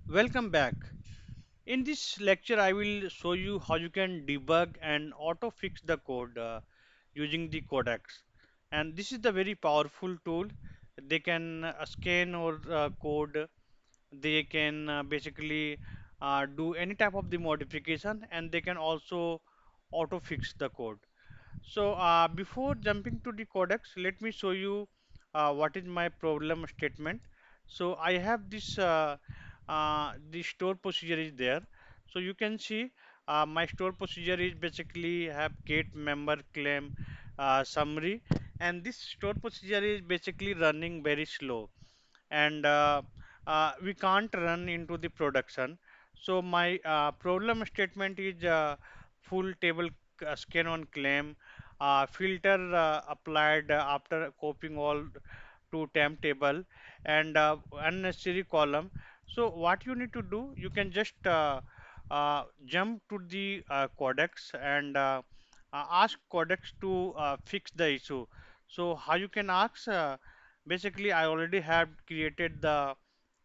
Welcome back. In this lecture, I will show you how you can debug and auto fix the code using the Codex. And this is the very powerful tool. They can scan or code. They can basically do any type of the modification, and they can also auto fix the code. So before jumping to the codex, let me show you what is my problem statement. So I have this the store procedure is there. So you can see my store procedure is basically have get member claim summary, and this store procedure is basically running very slow, and we can't run into the production. So my problem statement is full table scan on claim, filter applied after copying all to temp table, and unnecessary column. So what you need to do, you can just jump to the codex and ask codex to fix the issue. So how you can ask? Basically, I already have created the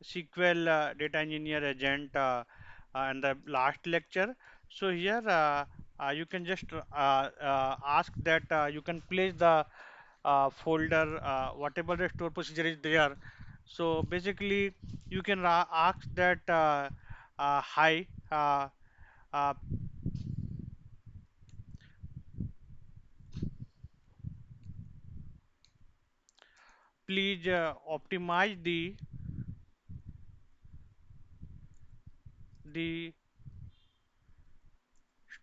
SQL data engineer agent in the last lecture. So here you can just ask that you can place the folder whatever the store procedure is there. So basically, you can ask that hi. Uh, Please optimize the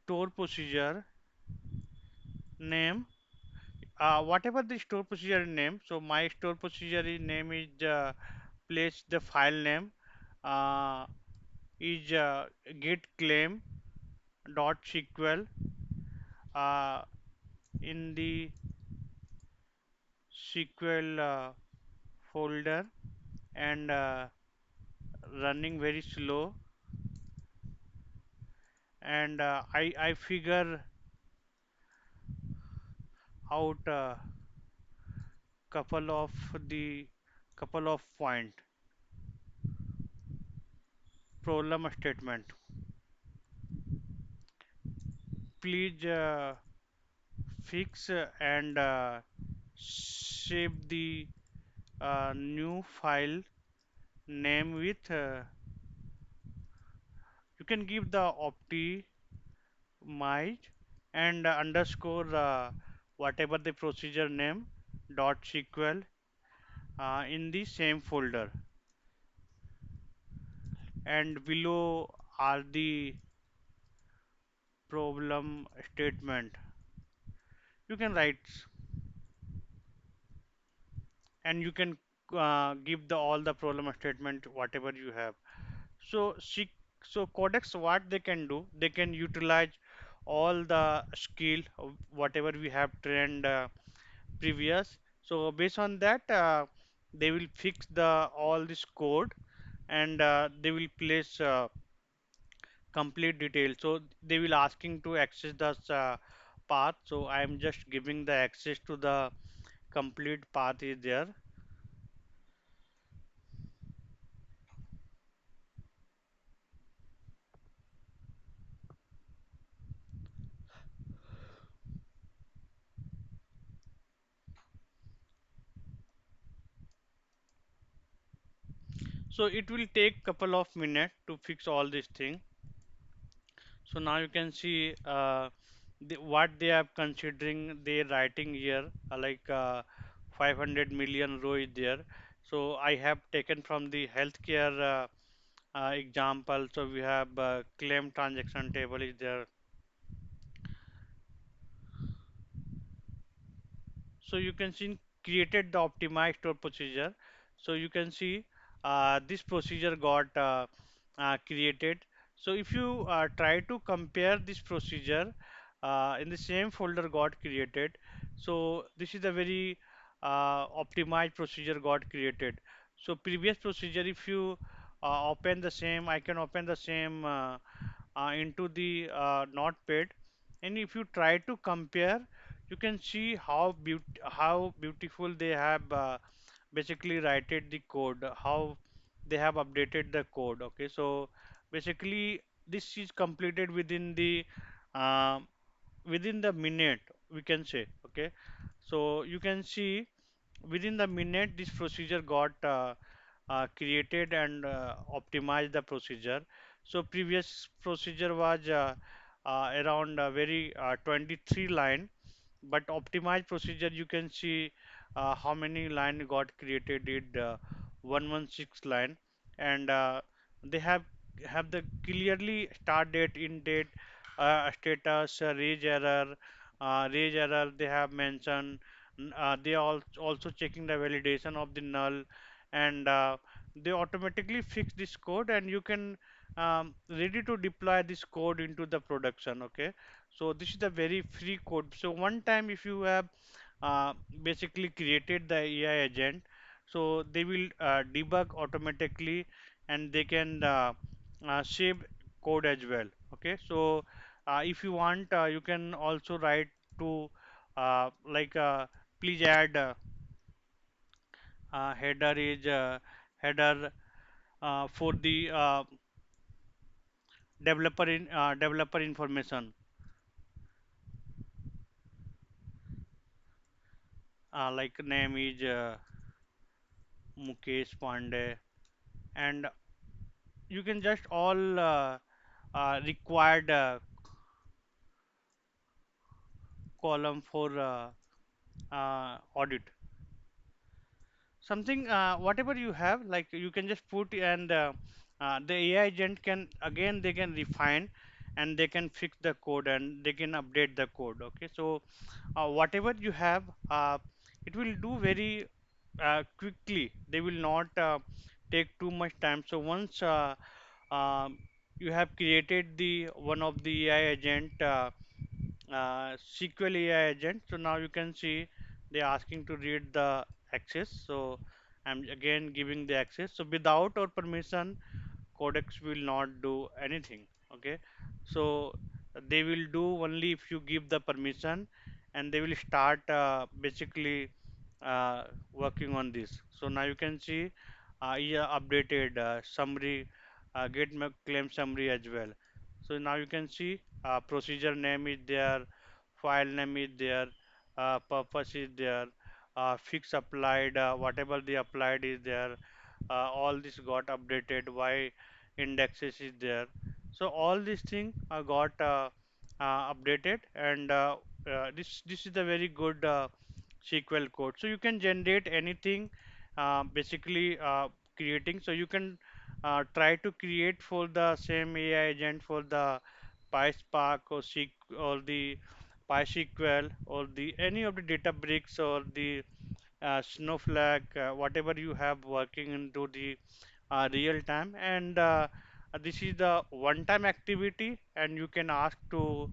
store procedure name, whatever the store procedure name. So my store procedure is name is place the file name uh, is get claim dot sql uh, in the sql folder, and running very slow, and I figure out couple of the couple of point problem statement. Please fix and save the new file name with you can give the optimized and underscore whatever the procedure name dot sql in the same folder, and below are the problem statement. You can write, and you can give the all the problem statement whatever you have. So so Codex, what they can do, they can utilize all the skill of whatever we have trained previous. So based on that, they will fix the all this code, and they will place complete detail. So they will asking to access the path. So I am just giving the access to the complete path is there. So it will take couple of minutes to fix all this thing. So now you can see what they are considering. They writing here 500 million row is there. So I have taken from the healthcare example. So we have claim transaction table is there. So you can see created the optimized store procedure. So you can see this procedure got created. So if you try to compare this procedure in the same folder got created, so this is a very optimized procedure got created. So previous procedure, if you open the same, I can open the same into the notepad, and if you try to compare, you can see how beautiful they have basically written the code, how they have updated the code. Okay, so basically this is completed uh, within the minute, we can say. Okay, so you can see within the minute this procedure got created and optimized the procedure. So previous procedure was around very 23 line, but optimized procedure you can see how many line got created it 116 line. And they have the clearly start date, in date, status, raise error they have mentioned. They are also checking the validation of the null, and they automatically fix this code, and you can ready to deploy this code into the production. Okay, so this is the very free code. So one time if you have uh, basically created the AI agent, so they will debug automatically, and they can save code as well. Okay, so if you want, you can also write to like please add header is header for the developer information, like name is Mukesh Pandey, and you can just all required column for audit something, whatever you have, like you can just put, and the AI agent can again they can refine, and they can fix the code, and they can update the code. Okay, so whatever you have, it will do very quickly. They will not take too much time. So once um, you have created the one of the AI agent, SQL AI agent. So now you can see they asking to read the access. So I'm again giving the access. So without our permission, Codex will not do anything. Okay, so they will do only if you give the permission, and they will start basically uh, working on this. So now you can see yeah, updated summary, get claim summary as well. So now you can see procedure name is there, file name is there, purpose is there, fix applied, whatever the applied is there, all this got updated, why indexes is there. So all these things got updated, and this is the very good SQL code. So you can generate anything, basically creating. So you can try to create for the same AI agent for the PySpark or or the PySQL or the any of the Databricks or the Snowflake, whatever you have working into the real time. And this is the one time activity, and you can ask to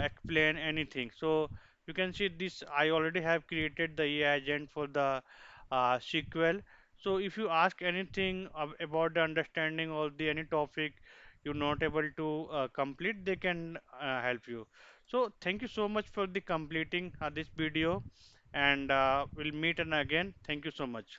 explain anything. So you can see this, I already have created the AI agent for the SQL. So if you ask anything about the understanding or the any topic you're not able to complete, they can help you. So thank you so much for the completing this video, and we'll meet and again. Thank you so much.